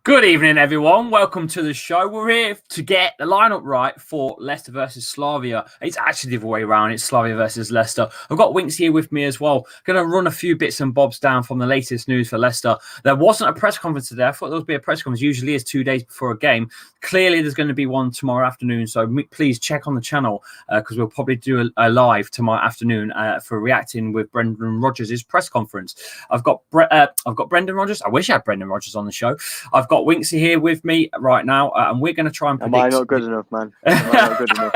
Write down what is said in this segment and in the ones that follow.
Good evening, everyone. Welcome to the show. We're here to get the lineup right for Leicester versus Slavia. It's actually the other way around. It's Slavia versus Leicester. I've got Winks here with me as well. Going to run a few bits and bobs down from the latest news for Leicester. There wasn't a press conference today. I thought there would be a press conference. Usually is 2 days before a game. Clearly, there's going to be one tomorrow afternoon. So please check on the channel because we'll probably do a live tomorrow afternoon for reacting with Brendan Rodgers' press conference. I've got Brendan Rodgers. I wish I had Brendan Rodgers on the show. I've got Winksy here with me right now, and we're going to try and predict. Am I not good enough, man? Am I not good enough?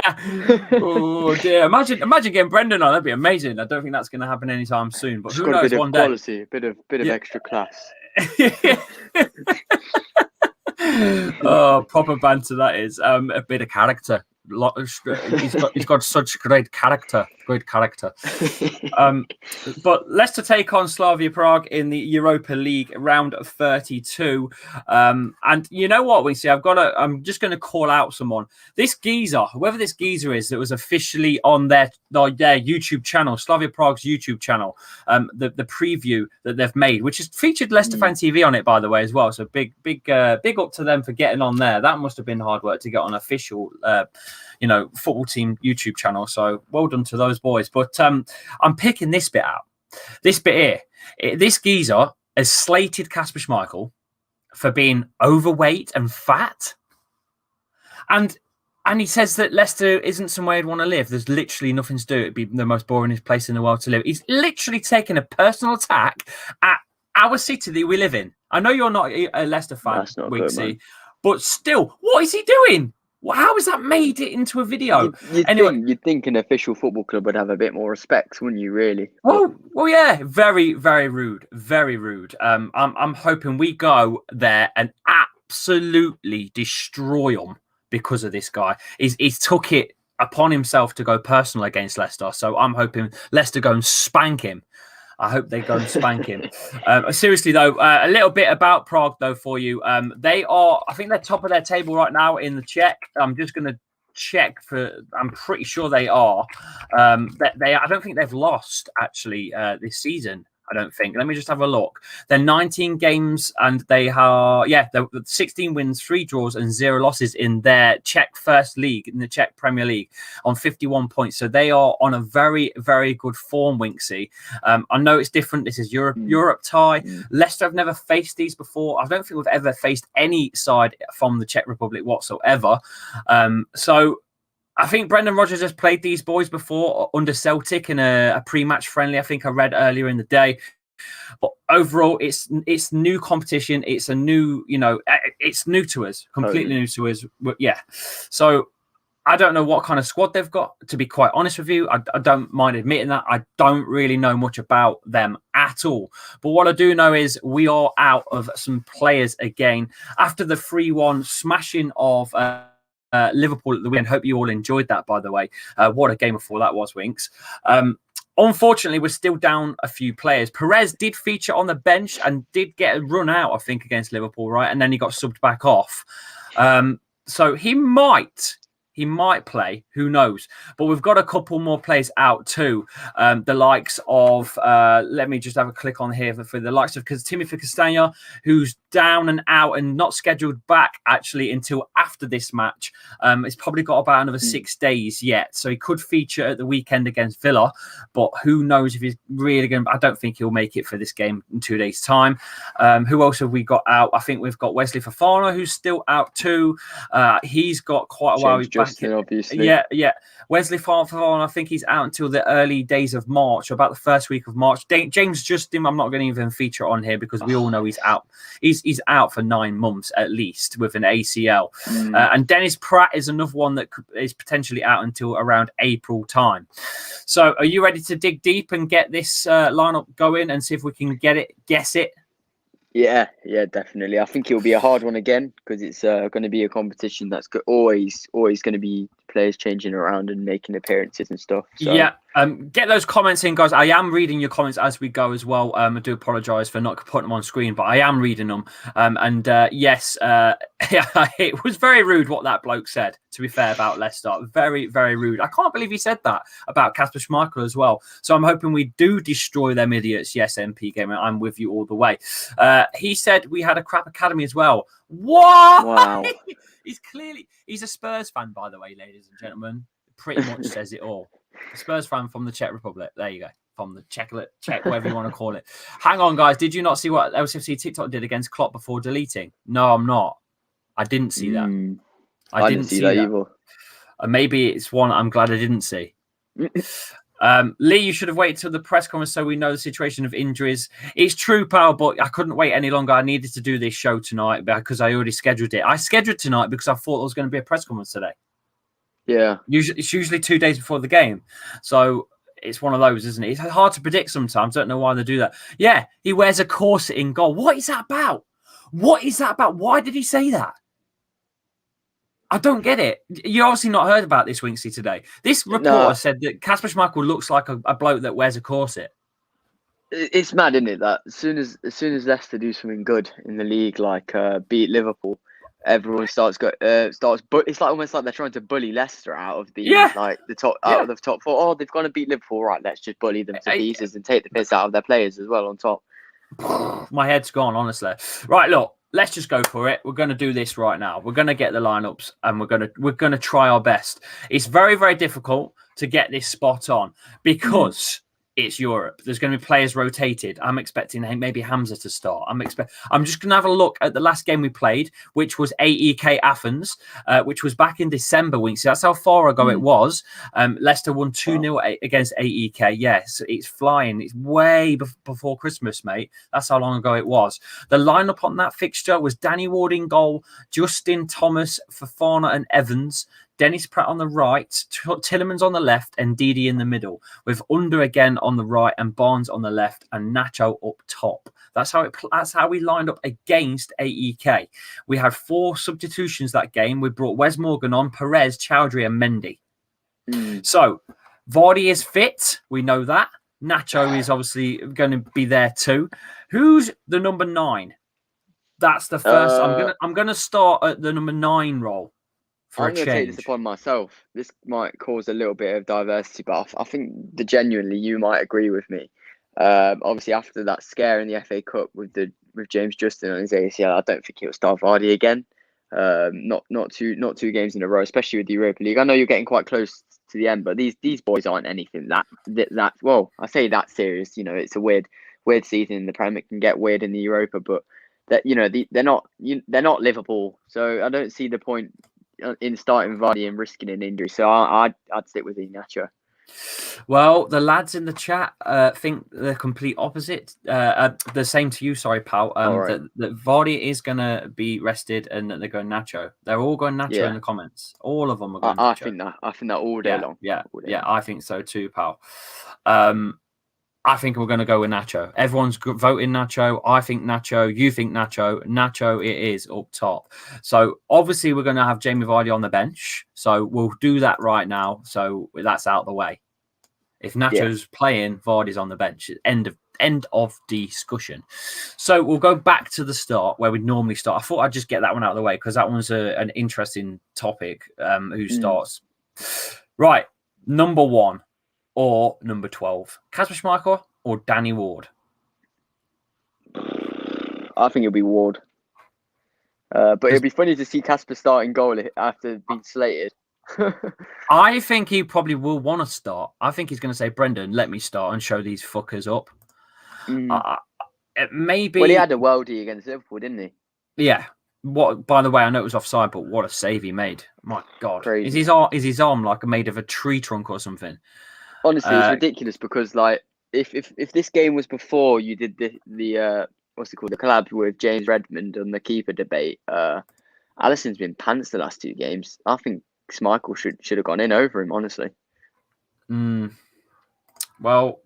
Oh dear! Imagine getting Brendan on. That'd be amazing. I don't think that's going to happen anytime soon. But Just who got knows? a bit One of day. quality, a bit of extra class. Oh, proper banter that is. A bit of character. He's got such great character. But Leicester take on Slavia Prague in the Europa League round of 32. And you know what, we see? I'm just going to call out someone. This geezer, whoever this geezer is, that was officially on their YouTube channel, Slavia Prague's YouTube channel. The preview that they've made, which has featured Leicester Fan TV on it, by the way, as well. So big up to them for getting on there. That must have been hard work to get on official football team YouTube channel. So well done to those boys. But I'm picking this bit out. This bit here. This geezer has slated Kasper Schmeichel for being overweight and fat. And he says that Leicester isn't somewhere he'd want to live. There's literally nothing to do. It'd be the most boring place in the world to live. He's literally taken a personal attack at our city that we live in. I know you're not a Leicester fan, Winksy, but still, what is he doing? How has that made it into a video? You'd think an official football club would have a bit more respect, wouldn't you? Really? Well, yeah. Very, very rude. Very rude. I'm hoping we go there and absolutely destroy them because of this guy. He's took it upon himself to go personal against Leicester. So I'm hoping Leicester go and spank him. I hope they go and spank him. Seriously, though, a little bit about Prague, though, for you. I think they're top of their table right now in the Czech. I'm just going to check I'm pretty sure they are. I don't think they've lost, actually, this season. I don't think. Let me just have a look. They're 19 games and they're 16 wins, 3 draws and 0 losses in their Czech first league, in the Czech Premier League, on 51 points. So they are on a very, very good form, Winksy. I know it's different. This is Europe tie. Leicester have never faced these before. I don't think we've ever faced any side from the Czech Republic whatsoever. So I think Brendan Rodgers has played these boys before under Celtic in a pre-match friendly. I think I read earlier in the day. But overall, it's new competition. It's a new, it's new to us, completely new to us. Yeah. So I don't know what kind of squad they've got, to be quite honest with you. I don't mind admitting that. I don't really know much about them at all. But what I do know is we are out of some players again after the 3-1 smashing of Liverpool at the weekend. Hope you all enjoyed that, by the way. What a game of four that was, Winks. Unfortunately, we're still down a few players. Perez did feature on the bench and did get a run out, I think, against Liverpool, right? And then he got subbed back off. So he might play. Who knows? But we've got a couple more players out too. The likes of, let me just have a click on here for the likes of Timothy Castagna, who's down and out and not scheduled back actually until after this match. He's probably got about another 6 days yet. So he could feature at the weekend against Villa, but who knows if he's really going to, I don't think he'll make it for this game in 2 days' time. Who else have we got out? I think we've got Wesley Fofana, who's still out too. He's got quite a while. He's Justin, obviously. Yeah. Wesley Fofana, I think he's out until the early days of March, or about the first week of March. James Justin, I'm not going to even feature on here because we all know he's out. He's out for 9 months at least with an ACL. And Dennis Pratt is another one that is potentially out until around April time. So are you ready to dig deep and get this lineup going and see if we can guess it? Yeah, definitely. I think it'll be a hard one again because it's going to be a competition that's always going to be players changing around and making appearances and stuff. So. Yeah, Get those comments in, guys. I am reading your comments as we go as well. I do apologise for not putting them on screen, but I am reading them. Yes, it was very rude what that bloke said, to be fair, about Leicester. Very, very rude. I can't believe he said that about Kasper Schmeichel as well. So I'm hoping we do destroy them idiots. Yes, MP Gamer, I'm with you all the way. He said we had a crap academy as well. What? Wow. He's a Spurs fan, by the way, ladies and gentlemen. Pretty much says it all. Spurs fan from the Czech Republic. There you go. From the Czech, whatever you want to call it. Hang on, guys. Did you not see what LCFC TikTok did against Klopp before deleting? No, I'm not. I didn't see that. I didn't see that either. Maybe it's one I'm glad I didn't see. Lee, you should have waited till the press conference so we know the situation of injuries. It's true, pal, but I couldn't wait any longer. I needed to do this show tonight because I already scheduled it. I scheduled tonight because I thought there was going to be a press conference today. Yeah. It's usually 2 days before the game. So it's one of those, isn't it? It's hard to predict sometimes. I don't know why they do that. Yeah, he wears a corset in goal. What is that about? What is that about? Why did he say that? I don't get it. You obviously not heard about this, Winksy, today. This reporter said that Kasper Schmeichel looks like a bloke that wears a corset. It's mad, isn't it? That as soon as Leicester do something good in the league, like beat Liverpool, everyone starts. But it's like almost like they're trying to bully Leicester out of the out of the top four. Oh, they've gone to beat Liverpool, right? Let's just bully them to pieces and take the piss out of their players as well on top. My head's gone, honestly. Right, look, let's just go for it. We're going to do this right now. We're going to get the lineups and we're going to try our best. It's very, very difficult to get this spot on because it's Europe. There's going to be players rotated. I'm expecting maybe Hamza to start. I'm just going to have a look at the last game we played, which was AEK Athens, which was back in December. Winks. That's how far ago it was. Leicester won 2-0 against AEK. Yes, it's flying. It's way before Christmas, mate. That's how long ago it was. The lineup on that fixture was Danny Ward in goal, Justin Thomas, Fofana and Evans, Dennis Pratt on the right, Tillemans on the left, and Didi in the middle, with Under again on the right and Barnes on the left, and Nacho up top. That's how we lined up against AEK. We had 4 substitutions that game. We brought Wes Morgan on, Perez, Chowdhury, and Mendy. So Vardy is fit. We know that. Nacho is obviously going to be there too. Who's the number 9? That's the first. I'm gonna start at the number 9 role. I'm going to take this upon myself. This might cause a little bit of diversity, but I think genuinely you might agree with me. Obviously, after that scare in the FA Cup with James Justin on his ACL, I don't think he'll start Vardy again. Not two games in a row, especially with the Europa League. I know you're getting quite close to the end, but these boys aren't anything that well. I say that serious. You know, it's a weird season in the Premier. It can get weird in the Europa, but that they're not Liverpool, so I don't see the point in starting Vardy and risking an injury. So I'd stick with Iheanacho. Well, the lads in the chat think the complete opposite. The same to you, sorry, pal. That Vardy is going to be rested and that they're going Nacho. They're all going Nacho in the comments. All of them are going Nacho. I think that all day long. Yeah, I think so too, pal. I think we're going to go with Nacho. Everyone's voting Nacho. I think Nacho. You think Nacho. Nacho it is up top. So obviously we're going to have Jamie Vardy on the bench. So we'll do that right now. So that's out the way. If Nacho's playing, Vardy's on the bench. End of discussion. So we'll go back to the start where we normally start. I thought I'd just get that one out of the way because that one's an interesting topic. Who starts? Right. Number 1. Or number 12, Kasper Schmeichel or Danny Ward? I think it'll be Ward. But it'll be funny to see Kasper starting goal after being slated. I think he probably will want to start. I think he's going to say, Brendan, let me start and show these fuckers up. Maybe. Well, he had a worldie against Liverpool, didn't he? Yeah. What? By the way, I know it was offside, but what a save he made! My God, crazy. Is his arm like made of a tree trunk or something? Honestly, it's ridiculous because like if this game was before you did the what's it called, the collab with James Redmond on the keeper debate, Alisson's been pants the last 2 games. I think Schmeichel should have gone in over him, honestly. Well,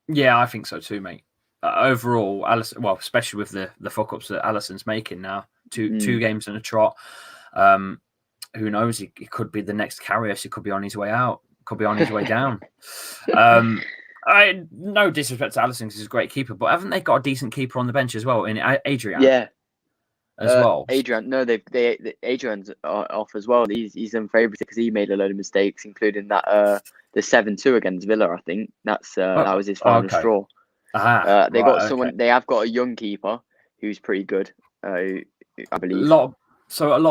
yeah, I think so too, mate. Overall, Alisson, well, especially with the fuck ups that Alisson's making now, two games in a trot. Who knows? He could be the next Karius. He could be on his way out. Could be on his way down. No disrespect to Alisson, because he's a great keeper, but haven't they got a decent keeper on the bench as well in Adrian? Yeah, as well. Adrian, no, Adrian's off as well. He's unfavourite because he made a load of mistakes, including that the 7-2 against Villa. I think that was his final straw. They got someone. Okay. They have got a young keeper who's pretty good. I believe. A lot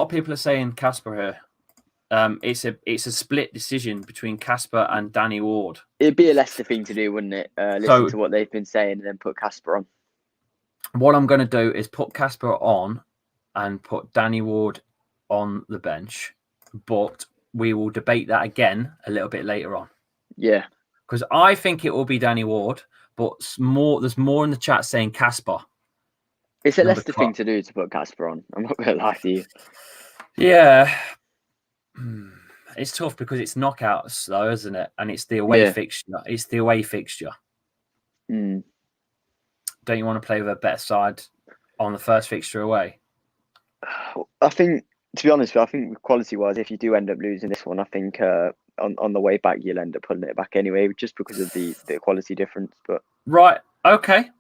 of people are saying Kasper here. It's a split decision between Kasper and Danny Ward. It'd be a Leicester thing to do, wouldn't it? Listen to what they've been saying and then put Kasper on. What I'm going to do is put Kasper on and put Danny Ward on the bench, but we will debate that again a little bit later on. Yeah, because I think it will be Danny Ward, but there's more in the chat saying Kasper. It's a Leicester thing to do to put Kasper on. I'm not going to lie to you. Yeah. It's tough because it's knockouts, though, isn't it? And it's the away fixture. It's the away fixture. Mm. Don't you want to play with a better side on the first fixture away? I think, to be honest, quality-wise, if you do end up losing this one, I think on the way back you'll end up pulling it back anyway, just because of the quality difference. But right. Okay.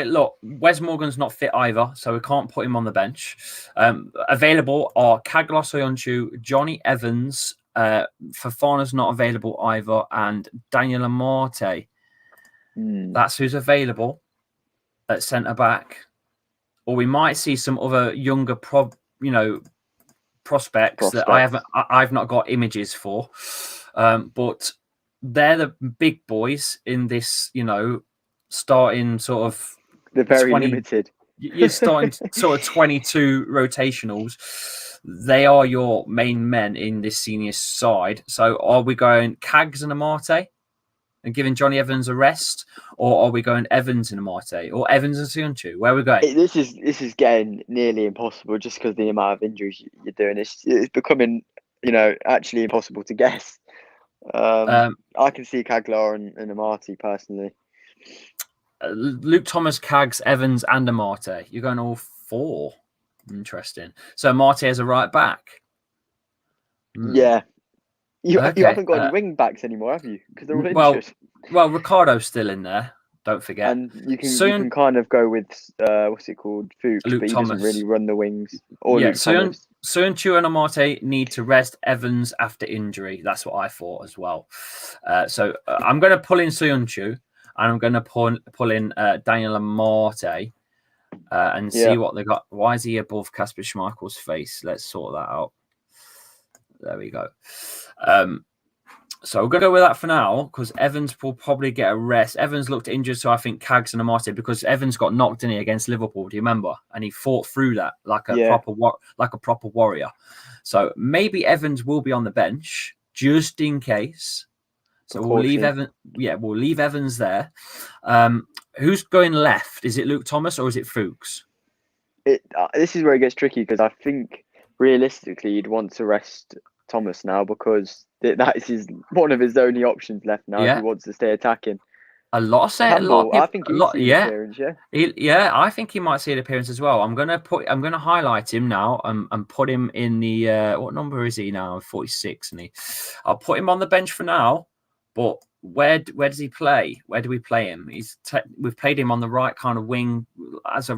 Look, Wes Morgan's not fit either, so we can't put him on the bench. Available are Kaglos Oyonchu, Johnny Evans, Fofana's not available either, and Daniel Amate. That's who's available at centre back. Or we might see some other younger prospects that I've not got images for. But they're the big boys in this, starting sort of they're very limited. You're starting sort of 22 rotationals. They are your main men in this senior side. So are we going Cags and Amate and giving Johnny Evans a rest, or are we going Evans and Amate, or Evans and Sionchu? Where are we going? This is getting nearly impossible just because the amount of injuries you're doing. It's becoming, actually impossible to guess. I can see Kaglar and Amate personally. Luke Thomas, Cags, Evans, and Amate. You're going all four. Interesting. So Amate as a right back. Yeah. You haven't got any wing backs anymore, have you? Because they're all injured. Well, Ricardo's still in there. Don't forget. And you can kind of go with what's it called, Fuchs, Luke but he Thomas. doesn't really run the wings. Or Luke Thomas. Sionchu and Amate need to rest Evans after injury. That's what I thought as well. So I'm going to pull in Sionchu and I'm going to pull in Daniel Amate and see what they got. Why is he above Kasper Schmeichel's face? Let's sort that out. There we go. So we're going to go with that for now because Evans will probably get a rest. Evans looked injured, so I think Cags and Amate, because Evans got knocked in against Liverpool. Do you remember? And he fought through that like a proper warrior. So maybe Evans will be on the bench just in case. So we'll leave Evans. Yeah, we'll leave Evans there. Who's going left? Is it Luke Thomas or is it Fuchs? This is where it gets tricky because I think realistically you'd want to rest Thomas now because that is one of his only options left now if he wants to stay attacking. A lot of people, I think he's seen an appearance, I think he might see an appearance as well. I'm gonna highlight him now and put him in the what number is he now? 46, and I'll put him on the bench for now. But where does he play? Where do we play him? We've played him on the right kind of wing as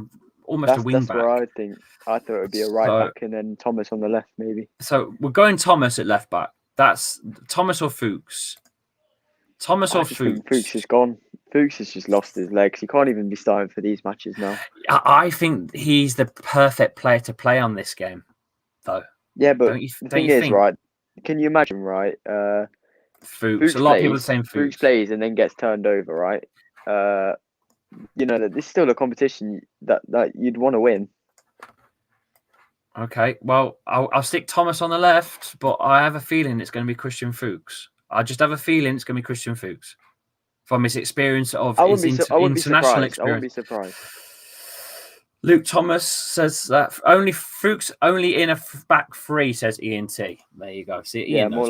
almost a wing back. That's where I think. I thought it would be a right back and then Thomas on the left, maybe. So we're going Thomas at left back. That's Thomas or Fuchs. Fuchs. Fuchs is gone. Fuchs has just lost his legs. He can't even be starting for these matches now. I think he's the perfect player to play on this game, though. Yeah, but the thing is, right? Can you imagine, right? Fuchs. A lot of people are saying Fuchs. Fuchs plays and then gets turned over, right? This is still a competition that you'd want to win. Okay, well, I'll stick Thomas on the left, but I have a feeling it's going to be Christian Fuchs. I just have a feeling it's going to be Christian Fuchs from his experience of his international experience. I wouldn't be surprised. Luke Thomas says that Fuchs only in a back three, says ENT. There you go. See, Ian knows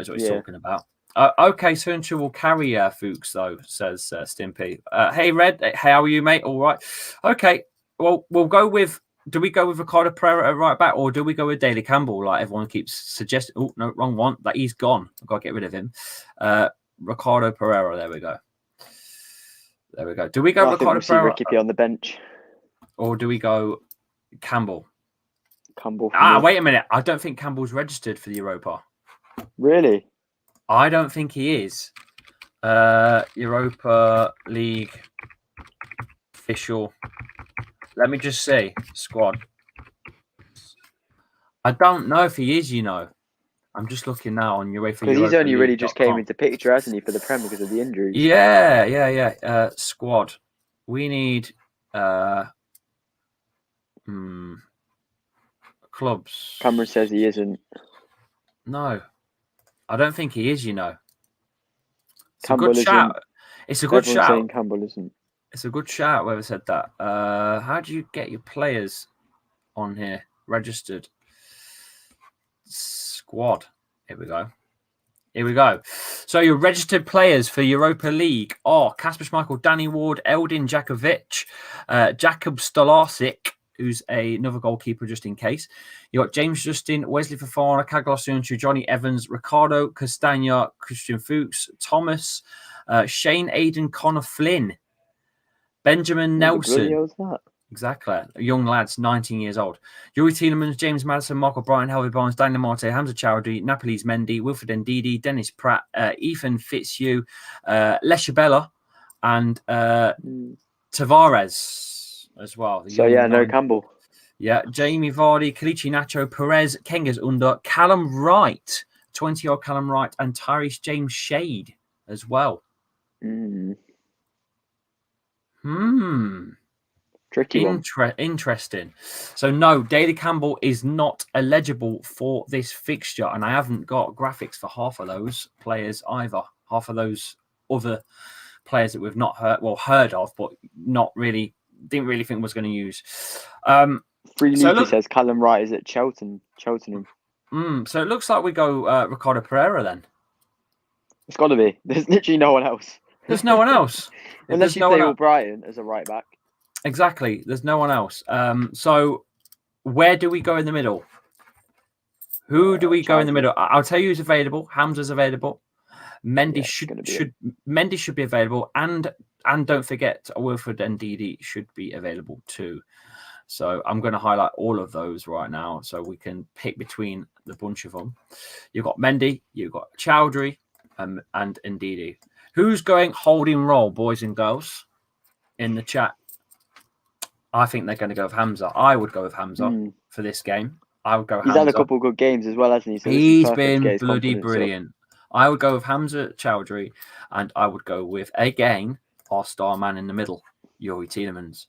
what he's talking about. Okay, Sionchu will carry Fuchs though, says Stimpy. Hey Red, how are you, mate? All right. Okay, well we'll go with do we go with Ricardo Pereira at right back, or do we go with Daley Campbell? Like everyone keeps suggesting. Oh no, wrong one. Like he's gone. I've got to get rid of him. Ricardo Pereira. There we go. There we go. Do we go I Ricardo think we'll see Pereira, Ricky on the bench. or do we go Campbell? Campbell. Wait a minute. I don't think Campbell's registered for the Europa. Really? I don't think he is. Europa League official. Let me just see. Squad. I don't know if he is, I'm just looking now on UEFA. Because he's only really just came into picture, hasn't he, for the Premier because of the injuries? Yeah. Squad. We need clubs. Cameron says he isn't. No, I don't think he is. It's Campbell a good isn't. shout. It's a good Everyone's shout. saying Campbell isn't. It's a good shout. Whoever said that. How do you get your players on here registered? Squad. Here we go. So your registered players for Europa League are Kasper Schmeichel, Danny Ward, Eldin Jakovic, Jakub Stolarczyk, who's another goalkeeper just in case. You got James Justin, Wesley Fofana, Kaglos Unchu, Johnny Evans, Ricardo Castagna, Christian Fuchs, Thomas, Shane Aiden, Connor Flynn, Benjamin Nelson. What that? Exactly. Young lads, 19 years old. Yuri Tielemans, James Madison, Michael Bryan, Helvey Barnes, Daniel Marte, Hamza Chowdhury, Napoli's Mendy, Wilfred Ndidi, Dennis Pratt, Ethan Fitzhugh, Leshabella, and Tavares as well. No Campbell. Yeah, Jamie Vardy, Kalichi Nacho, Perez, Kengas Under, Callum Wright, 20-year-old Callum Wright, and Tyrese James Shade as well. Tricky one. Interesting. So no, Daley Campbell is not eligible for this fixture, and I haven't got graphics for half of those players either. Half of those other players that we've not heard of, but didn't really think was going to use. Free Leaky says Callum Wright is at Cheltenham. So it looks like we go Ricardo Pereira then. It's got to be. There's literally no one else. There's no one else. Unless you play Brighton as a right back. Exactly. There's no one else. So where do we go in the middle? Who do we go in the middle? I'll tell you who's available. Hamza's available. Mendy should be available, and don't forget Wilfred Ndidi should be available too. So I'm going to highlight all of those right now, so we can pick between the bunch of them. You've got Mendy, you've got Chowdhury, and Ndidi. Who's going holding role, boys and girls, in the chat? I think they're going to go with Hamza. I would go with Hamza for this game. I would go. He's Hamza. had a couple of good games as well, hasn't he? So he's been bloody brilliant. I would go with Hamza Chowdhury, and I would go with, again, our star man in the middle, Yuri Tielemans.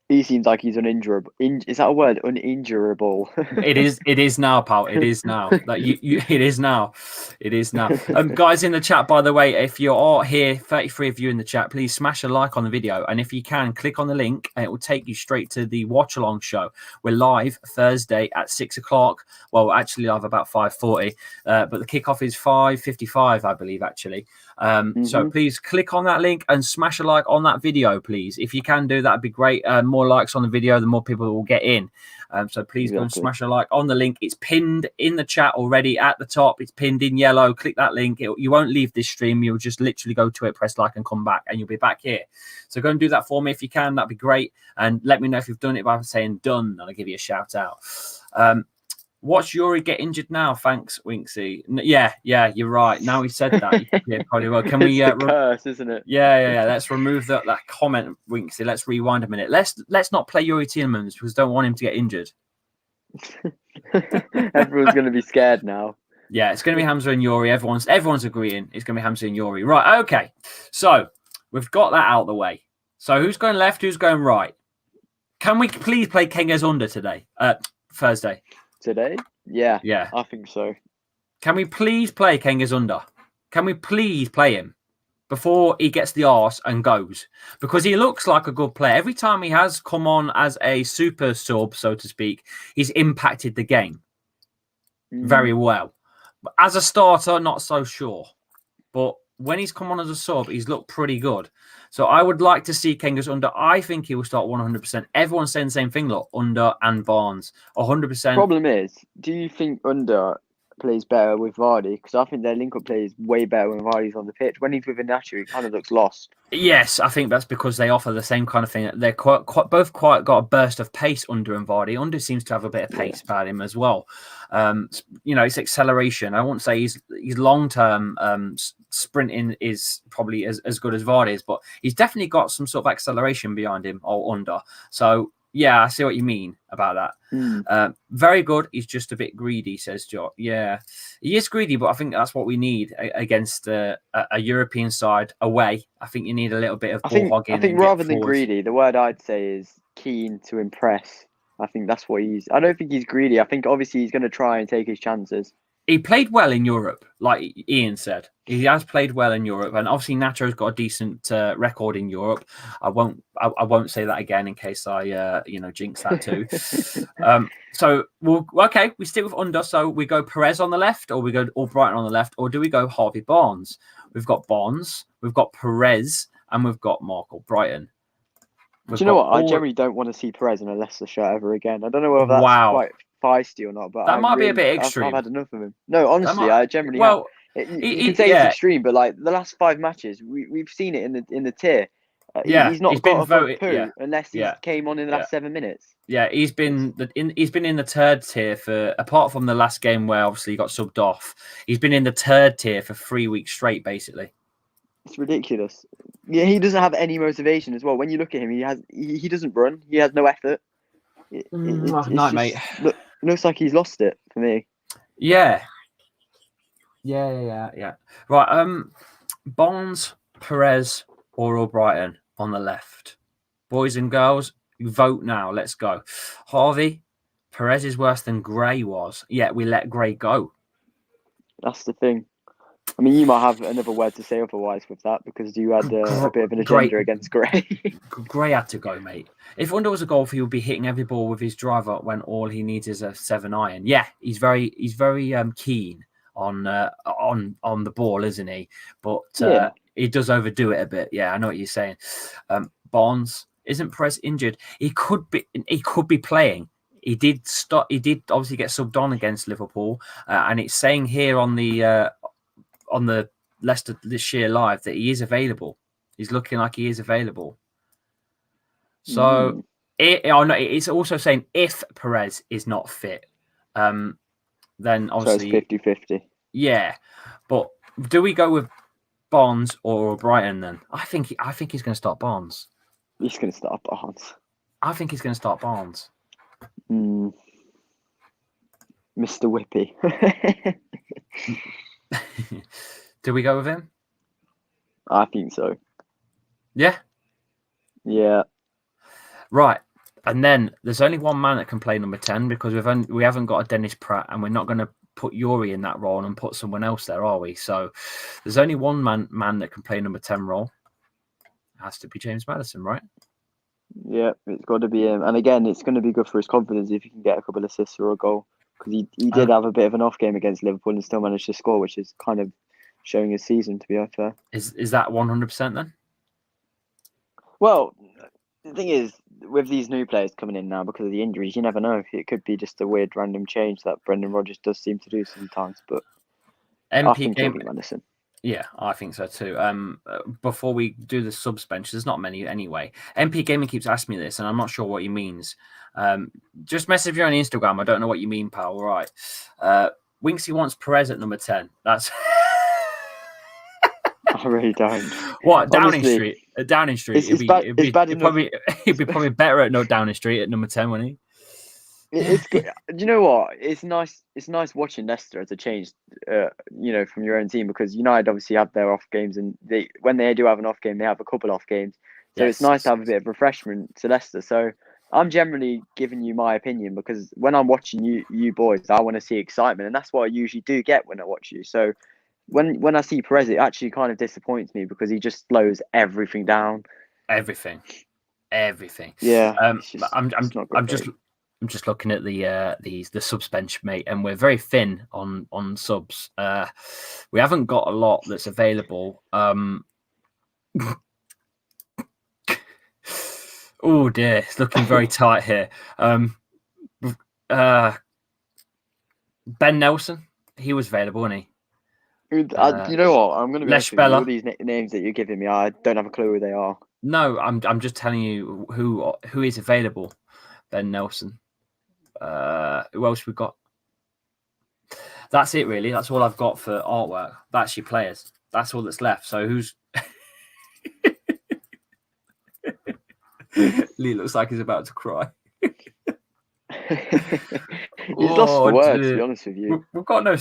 He seems like he's uninjurable. Is that a word? Uninjurable. It is now, pal. It is now. Like it is now. It is now. Guys in the chat, by the way, if you are here, 33 of you in the chat, please smash a like on the video. And if you can, click on the link and it will take you straight to the watch along show. We're live Thursday at 6 o'clock. Well, actually live about 5:40. But the kickoff is 5:55, I believe, actually. So please click on that link and smash a like on that video, please. If you can do, that'd be great. More likes on the video, the more people will get in. So please go and smash a like on the link. It's pinned in the chat already at the top. It's pinned in yellow. Click that link. You won't leave this stream. You'll just literally go to it, press like, and come back, and you'll be back here. So go and do that for me if you can. That'd be great. And let me know if you've done it by saying done, and I'll give you a shout out. Watch Yuri get injured now. Thanks, Winksy. Yeah, you're right. Now he said that. Yeah, probably will. Can we? Curse, isn't it? Yeah. Let's remove that comment, Winksy. Let's rewind a minute. Let's not play Yuri Tielemans because I don't want him to get injured. Everyone's going to be scared now. Yeah, it's going to be Hamza and Yuri. Everyone's agreeing it's going to be Hamza and Yuri. Right. Okay. So we've got that out of the way. So who's going left? Who's going right? Can we please play Kenga's Under today? Thursday. Today? Yeah. I think so. Can we please play Kenga's Under? Can we please play him before he gets the arse and goes? Because he looks like a good player. Every time he has come on as a super sub, so to speak, he's impacted the game very well. But as a starter, not so sure. But when he's come on as a sub, he's looked pretty good. So I would like to see Kangas under. I think he will start 100%. Everyone's saying the same thing, look, under and Barnes, 100%. Problem is, do you think under plays better with Vardy? Because I think their link-up play is way better when Vardy's on the pitch. When he's with Iheanacho, he kind of looks lost. Yes, I think that's because they offer the same kind of thing. They're both quite got a burst of pace under and Vardy. Under seems to have a bit of pace about him as well. It's acceleration. I won't say his long-term sprinting is probably as good as Vardy's, but he's definitely got some sort of acceleration behind him or under. So yeah, I see what you mean about that. Very good. He's just a bit greedy, says Joe. Yeah, he is greedy, but I think that's what we need against a European side away. I think you need a little bit of ball hogging. I think rather than greedy, the word I'd say is keen to impress. I think that's what he's. I don't think he's greedy. I think obviously he's going to try and take his chances. He played well in Europe, like Ian said. He has played well in Europe, and obviously Nacho's got a decent record in Europe. I won't say that again in case I jinx that too. So we stick with under. So we go Perez on the left, or we go Albrighton on the left, or do we go Harvey Barnes? We've got Barnes, we've got Perez, and we've got Mark Albrighton. Do you know what? I generally don't want to see Perez in a Leicester shirt ever again. I don't know whether that's quite feisty or not, but that might be a bit extreme. I've had enough of him. No, honestly, I generally have. You can say it's extreme, but like the last 5 matches, we've seen it in the tier. He's not got a voted unless he came on in the last 7 minutes. Yeah, he's been in the third tier for, apart from the last game where obviously he got subbed off. He's been in the third tier for 3 weeks straight, basically. It's ridiculous. Yeah, he doesn't have any motivation as well. When you look at him, he doesn't run. He has no effort. Mate. Looks like he's lost it for me. Yeah. Right. Barnes, Perez, or Albrighton on the left. Boys and girls, vote now. Let's go. Harvey, Perez is worse than Gray was. Yet we let Gray go. That's the thing. I mean, you might have another word to say otherwise with that because you had a bit of an agenda against Gray. Gray had to go, mate. If Under was a golfer, he would be hitting every ball with his driver when all he needs is a 7 iron. Yeah, he's very keen on the ball, isn't he? But he does overdo it a bit. Yeah, I know what you're saying. Barnes, isn't Perez injured? He could be playing. He did obviously get subbed on against Liverpool, and it's saying here on the Leicester this year live that he is available. He's looking like he is available. So it's also saying if Perez is not fit, then obviously so it's 50-50. Yeah, but do we go with Barnes or Brighton then? I think he's going to start Barnes. He's going to start Barnes. I think he's going to start Barnes. Mr. Whippy. Do we go with him? I think so. Yeah? Yeah. Right. And then there's only one man that can play number 10 because we haven't got a Dennis Pratt and we're not going to put Yuri in that role and put someone else there, are we? So there's only one man that can play number 10 role. It has to be James Maddison, right? Yeah, it's got to be him. And again, it's going to be good for his confidence if he can get a couple of assists or a goal. Because he did have a bit of an off game against Liverpool and still managed to score, which is kind of showing his season, to be fair. Is that 100% then? Well, the thing is, with these new players coming in now because of the injuries, you never know. It could be just a weird random change that Brendan Rodgers does seem to do sometimes. But I think it'll be Maddison. Yeah, I think so too. Before we do the subs bench, there's not many anyway. MP Gaming keeps asking me this, and I'm not sure what he means. Just message me on Instagram. I don't know what you mean, pal. All right. Winksy wants Perez at number 10. That's. I really don't. What, Downing Street? Downing Street. He'd be probably better at Downing Street at number 10, wouldn't he? It's good. Do you know what? It's nice. It's nice watching Leicester as a change, from your own team because United obviously have their off games, and when they do have an off game, they have a couple off games. So it's nice to have a bit of refreshment to Leicester. So I'm generally giving you my opinion because when I'm watching you boys, I want to see excitement, and that's what I usually do get when I watch you. So when I see Perez, it actually kind of disappoints me because he just slows everything down. Everything. Yeah. I'm just looking at the subs bench, mate, and we're very thin on subs. We haven't got a lot that's available. Oh dear, it's looking very tight here. Ben Nelson, he was available, wasn't he? You know what? I'm going to be honest with you. Bella. All these names that you're giving me, I don't have a clue who they are. No, I'm just telling you who is available. Ben Nelson. Who else we got? That's it, really. That's all I've got for artwork. That's your players. That's all that's left. So who's? Lee looks like he's about to cry. He's lost for words, to be honest with you. We've got no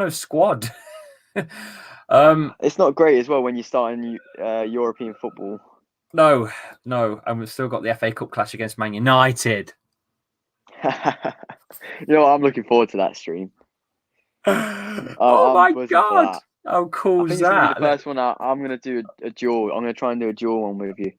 squad. It's not great as well when you're starting European football. No, and we've still got the FA Cup clash against Man United. You know what? I'm looking forward to that stream. Oh my god! How cool is that? The first one I'm going to do a duel. I'm going to try and do a duel one with you.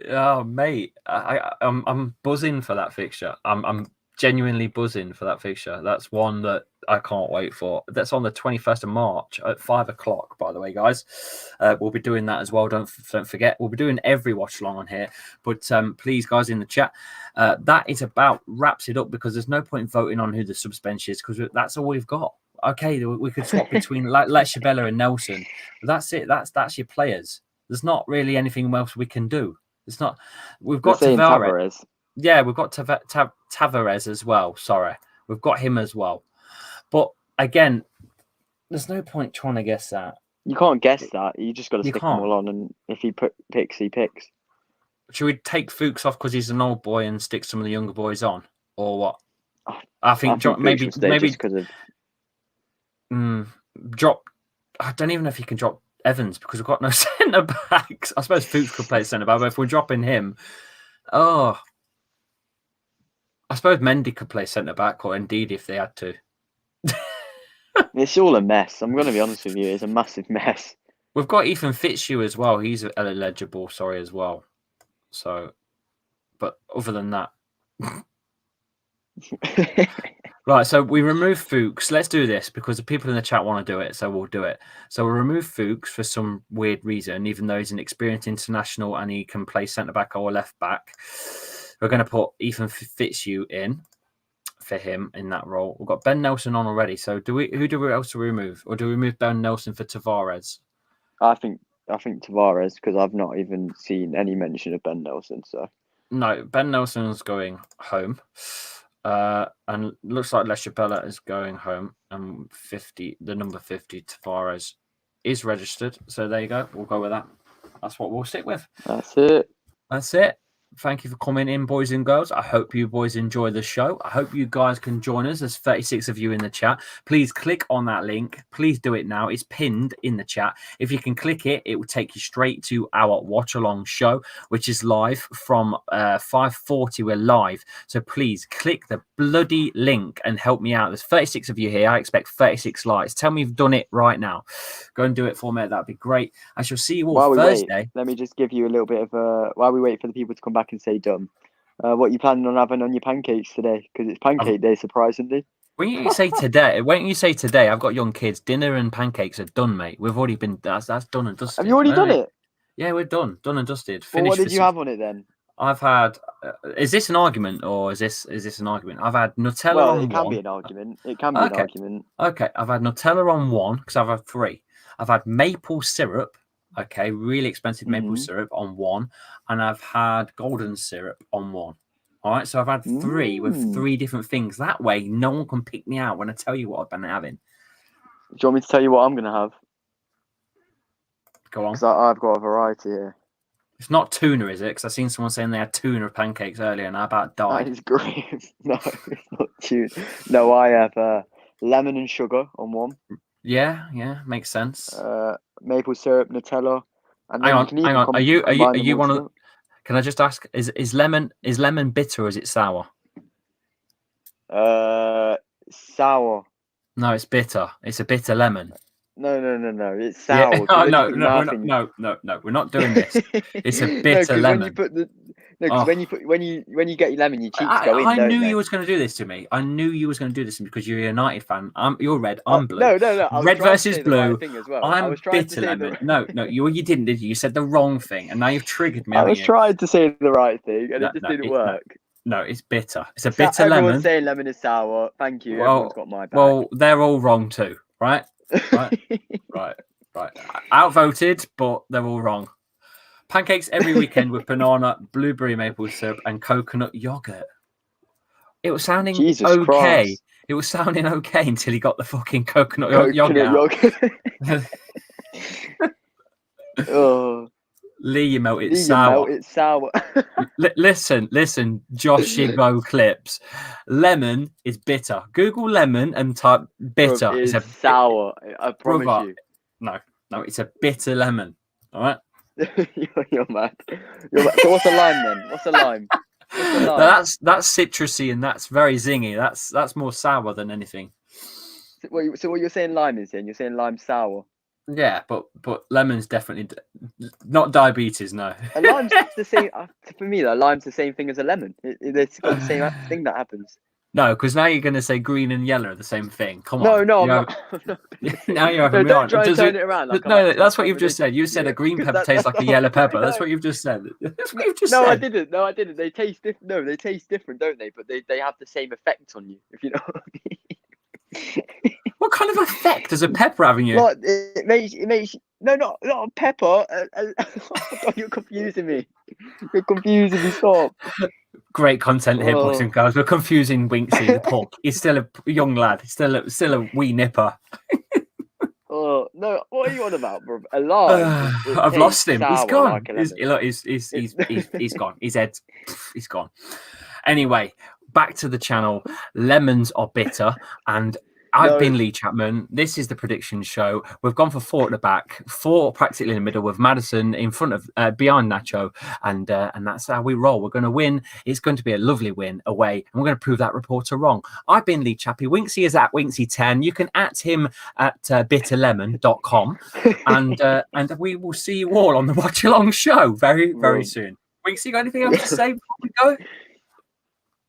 Oh mate, I'm buzzing for that fixture. I'm genuinely buzzing for that fixture. That's one that I can't wait for. That's on the 21st of March at 5 o'clock, by the way, guys. We'll be doing that as well. Don't forget. We'll be doing every watch along on here. But please, guys, in the chat, that is about wraps it up, because there's no point in voting on who the subs bench is, because that's all we've got. Okay, we could swap between Lecce and Nelson. But that's it. That's your players. There's not really anything else we can do. It's not. We've got Tavares. Yeah, we've got Tavares as well. Sorry, we've got him as well. But again, there's no point trying to guess that. You can't guess that. You just got to stick them all on, and if he picks, he picks. Should we take Fuchs off because he's an old boy and stick some of the younger boys on, or what? I think maybe because of drop. I don't even know if you can drop Evans because we've got no centre backs. I suppose Fuchs could play centre back, but if we're dropping him, I suppose Mendy could play centre back, or indeed if they had to. It's all a mess. I'm going to be honest with you. It's a massive mess. We've got Ethan Fitzhugh as well. He's eligible, as well. So, but other than that. Right, so we remove Fuchs. Let's do this because the people in the chat want to do it, so we'll do it. So we'll remove Fuchs for some weird reason, even though he's an experienced international and he can play centre-back or left-back. We're going to put Ethan Fitzhugh in for him in that role. We've got Ben Nelson on already, so who else do we remove? Or do we remove Ben Nelson for Tavares? I think Tavares, because I've not even seen any mention of Ben Nelson. So no, Ben Nelson's going home. And looks like Lecce is going home, and the number 50 Tavares is registered. So there you go. We'll go with that. That's what we'll stick with. That's it. Thank you for coming in, boys and girls. I hope you boys enjoy the show. I hope you guys can join us. There's 36 of you in the chat. Please click on that link. Please do it now. It's pinned in the chat. If you can click it, it will take you straight to our watch along show, which is live from 5:40. We're live. So please click the bloody link and help me out. There's 36 of you here. I expect 36 likes. Tell me you've done it right now. Go and do it for me. That'd be great. I shall see you all Thursday. Let me just give you a little bit of while we wait for the people to come back and say done. What are you planning on having on your pancakes today? Because it's pancake day, surprisingly. When you say today, I've got young kids. Dinner and pancakes are done, mate. We've already been. That's done and dusted. Have you already done it? Yeah, we're done and dusted. Well, what did you have on it then? I've had. Is this an argument or is this an argument? I've had Nutella on one. It can be an argument. It can be an argument. Okay, I've had Nutella on one because I've had 3. I've had maple syrup. Okay, really expensive maple syrup on 1, and I've had golden syrup on 1. All right, so I've had 3 with 3 different things. That way, no one can pick me out when I tell you what I've been having. Do you want me to tell you what I'm going to have? Go on. Because I've got a variety here. It's not tuna, is it? Because I've seen someone saying they had tuna pancakes earlier, and I about died. That is great. No, it's not tuna. No, I have lemon and sugar on 1. Yeah, makes sense. Maple syrup, Nutella. And hang on. Are you one of? Can I just ask? Is lemon bitter or is it sour? Sour. No, it's bitter. It's a bitter lemon. No. It's sour. Yeah. No. We're not doing this. It's a bitter lemon. No, because when you get your lemon, your cheeks go in. I don't knew they? you was going to do this to me. I knew you was going to do this because you're a United fan. You're red. I'm blue. No. I was Red trying versus to say the blue. right thing as well. I'm I was trying to bitter say lemon. No, you didn't, did you? You said the wrong thing, and now you've triggered me. I was trying to say the right thing, and it just didn't work. No, it's bitter. It's a bitter Everyone's lemon. saying lemon is sour. Thank you. Everyone's got my back. Well, they're all wrong too, right? Right. Outvoted, but they're all wrong. Pancakes every weekend with banana, blueberry maple syrup, and coconut yogurt. It was sounding okay. Christ. It was sounding okay until he got the fucking coconut yogurt out. Oh. Lee, you melted sour. Listen, Josh Shigo clips. Lemon is bitter. Google lemon and type bitter. It's sour. I promise you. No, it's a bitter lemon. All right. You're mad. So what's a lime then? What's a lime? That's citrusy and that's very zingy. That's more sour than anything. So what you're saying lime is then? You're saying lime sour. Yeah, but lemon's definitely not diabetes. No. A lime's the same for me. Though lime's the same thing as a lemon. It's got the same thing that happens. No, because now you're going to say green and yellow are the same thing. Come on. No, I'm not. Now you're having me on. Don't try and turn it around. No, that's what you've just said. You said a green pepper tastes like a yellow pepper. That's what you've just said. That's what you've just said. No, I didn't. They taste different. No, they taste different, don't they? But they have the same effect on you, if you know what I mean. What kind of effect does a pepper have on you? What it makes no, not a pepper. You're confusing me. Stop. Great content here, boys and girls. We're confusing Winksy the pork. He's still a young lad. He's still a wee nipper. Oh no! What are you on about, bro? A lime. I've lost him. He's gone. Like he's gone. He's gone. Anyway, back to the channel. Lemons are bitter, and I've been Lee Chapman. This is the prediction show. We've gone for 4 at the back, 4 practically in the middle with Maddison in front of behind Nacho, and that's how we roll. We're going to win. It's going to be a lovely win away, and we're going to prove that reporter wrong. I've been Lee Chappy. Winksy is at Winksy10. You can at him at bitterlemon.com, and we will see you all on the Watch Along show very, very soon. Winksy, got anything else to say before we go?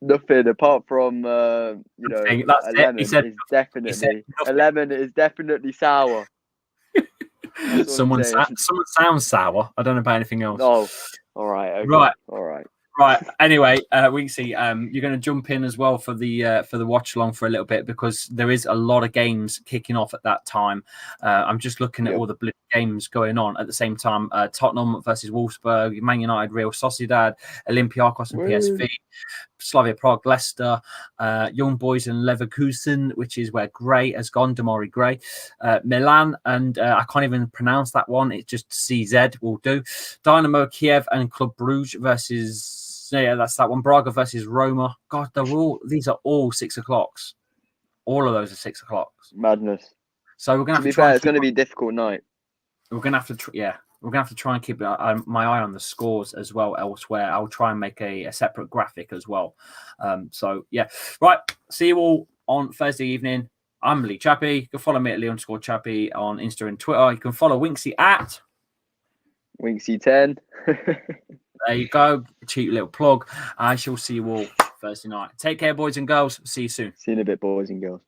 Nothing apart from a lemon is definitely sour. Someone sounds sour. I don't know about anything else. Oh, all right. Okay. Right. Anyway, Winksy, you're going to jump in as well for the watch along for a little bit because there is a lot of games kicking off at that time. I'm just looking at all the games going on at the same time. Tottenham versus Wolfsburg, Man United, Real Sociedad, Olympiacos and PSV, Slavia Prague, Leicester, Young Boys and Leverkusen, which is where Gray has gone, Damari Gray, Milan, and I can't even pronounce that one. It's just CZ will do. Dynamo Kiev and Club Brugge versus. Yeah, that's that one. Braga versus Roma. God, these are all 6 o'clocks. All of those are 6 o'clocks. Madness. So we're gonna have to try. It's going to be a difficult night. We're gonna have to, we're gonna have to try and keep my eye on the scores as well. Elsewhere, I'll try and make a separate graphic as well. So yeah, right. See you all on Thursday evening. I'm Lee Chappy. You can follow me at Lee_Chappy on Insta and Twitter. You can follow Winksy at Winksy10. There you go. Cheap little plug. I shall see you all Thursday night. Take care, boys and girls. See you soon. See you in a bit, boys and girls.